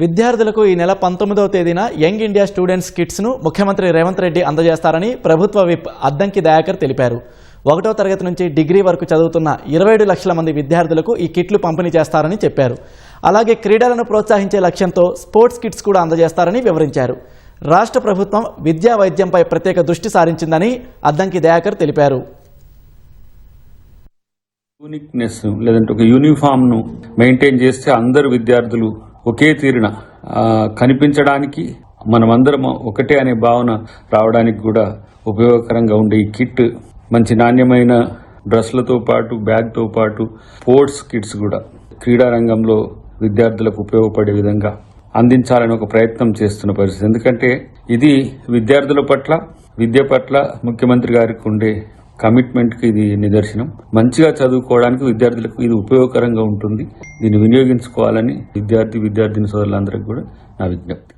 విద్యార్థులకు ఈ నెల 19వ తేదీన యంగ్ ఇండియా స్టూడెంట్స్ కిట్స్ను ముఖ్యమంత్రి రేవంత్ రెడ్డి అందజేస్తారని ప్రభుత్వ విప్ అద్దంకి దయాకర్ తెలిపారు. 1వ తరగతి నుంచి డిగ్రీ వరకు చదువుతున్న 27 లక్షల మంది విద్యార్థులకు ఈ కిట్లు పంపిణీ చేస్తారని చెప్పారు. అలాగే క్రీడలను ప్రోత్సహించే లక్ష్యంతో స్పోర్ట్స్ కిట్స్ కూడా అందజేస్తారని వివరించారు. రాష్ట్ర ప్రభుత్వం విద్యా వైద్యంపై ప్రత్యేక దృష్టి సారించిందని అద్దంకి దయాకర్ తెలిపారు. యూనిక్నెస్ లేదంటే ఒక యూనిఫామ్ ను మెయింటైన్ చేస్తే అందరు విద్యార్థులు ఒకే తీరున కనిపించడానికి మనమందరం ఒకటే అనే భావన రావడానికి కూడా ఉపయోగకరంగా ఉండే ఈ కిట్ మంచి నాణ్యమైన డ్రెస్లతో పాటు బ్యాగ్తో పాటు స్పోర్ట్స్ కిట్స్ కూడా క్రీడా రంగంలో విద్యార్థులకు ఉపయోగపడే విధంగా అందించాలని ఒక ప్రయత్నం చేస్తున్న పరిస్థితి. ఎందుకంటే ఇది విద్యార్థుల పట్ల విద్య పట్ల ముఖ్యమంత్రి గారికి ఉండే కమిట్మెంట్ కి ఇది నిదర్శనం. మంచిగా చదువుకోవడానికి విద్యార్థులకు ఇది ఉపయోగకరంగా ఉంటుంది. దీన్ని వినియోగించుకోవాలని విద్యార్థిని సోదరులందరికీ కూడా నా విజ్ఞప్తి.